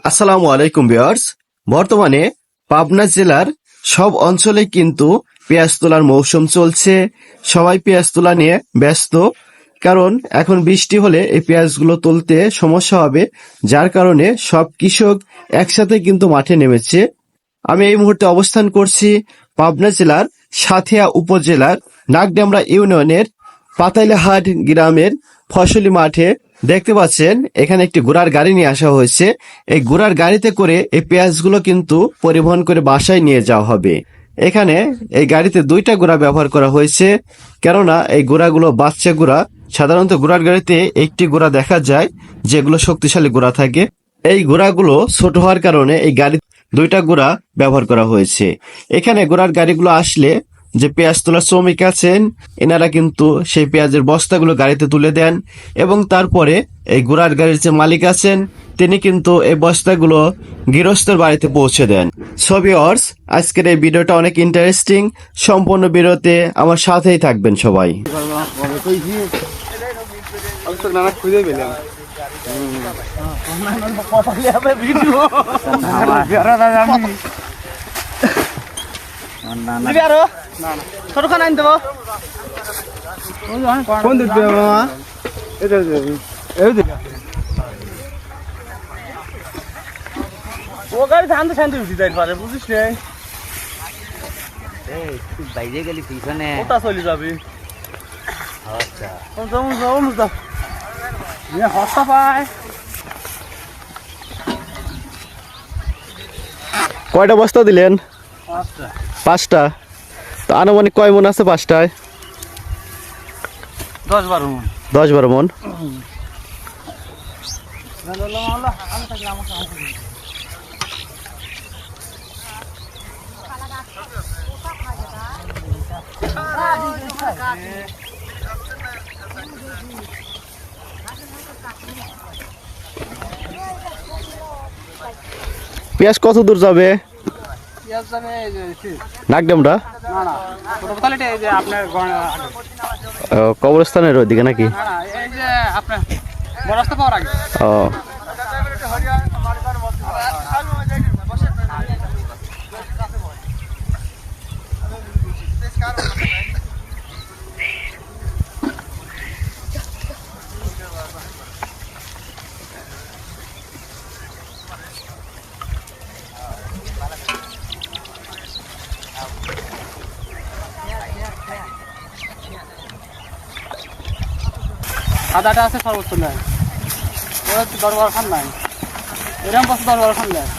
আসসালামু আলাইকুম ভিউয়ার্স। বর্তমানে পাবনা জেলার সব অঞ্চলে কিন্তু পেঁয়াজ তোলার মৌসুম চলছে। সবাই পেঁয়াজ তোলা নিয়ে ব্যস্ত, কারণ এখন বৃষ্টি হলে এই পেঁয়াজগুলো তুলতে সমস্যা হবে, যার কারণে সব কৃষক একসাথে কিন্তু মাঠে নেমেছে। আমি এই মুহূর্তে অবস্থান করছি পাবনা জেলার সাঁথিয়া উপজেলার নাগডামরা ইউনিয়নের পাতাইলহাট গ্রামের ফসলি মাঠে। দেখতে পাচ্ছেন এখানে একটি ঘোড়ার গাড়ি নিয়ে আসা হয়েছে। এই ঘোড়ার গাড়িতে করে এই পেঁয়াজগুলো কিন্তু পরিবহন করে বাসায় নিয়ে যাওয়া হবে। এখানে এই গাড়িতে দুইটা ঘোড়া ব্যবহার করা হয়েছে, কেননা এই ঘোড়াগুলো বাচ্চা ঘোড়া। সাধারণত ঘোড়ার গাড়িতে একটি ঘোড়া দেখা যায় যেগুলো শক্তিশালী ঘোড়া থাকে। এই ঘোড়াগুলো ছোট হওয়ার কারণে এই গাড়ি দুইটা ঘোড়া ব্যবহার করা হয়েছে। এখানে ঘোড়ার গাড়িগুলো আসলে যে পেঁয়াজ তোলার শ্রমিক আছেন, এনারা কিন্তু সেই পেঁয়াজের বস্তাগুলো গাড়িতে তুলে দেন এবং তারপরে এই ঘোড়ার গাড়ির যে মালিক আছেন তিনি কিন্তু এই বস্তাগুলো গৃহস্থের বাড়িতে পৌঁছে দেন। সো ভিউয়ার্স, আজকের এই ভিডিওটা অনেক ইন্টারেস্টিং। সম্পূর্ণ ভিডিওতে আমার সাথেই থাকবেন সবাই। ছোটখান আনি দেবো। কোন দিক দিয়ে মামা? এটা ও গাড়ি শান্তি শান্তি উঠি যাই পারে, বুঝিস রে? তুই বাইরে গেলি পিছনে ওটা চলে যাবি। আচ্ছা হস্তা পায়। কয়টা বস্তা দিলেন? আচ্ছা, 5টা। তো আনুমানিক কয় মন আছে 5টায়? 10-12 মন। 10-12 মন। পেঁয়াজ কত দূর যাবে? নাগডামরা কবরস্থানের ওইদিকে নাকি? ও, আদাটা আছে সর্বোচ্চ নাই, ওরা 10-12 খান নাই, এরকম পাশে 10-12 খান নেয়।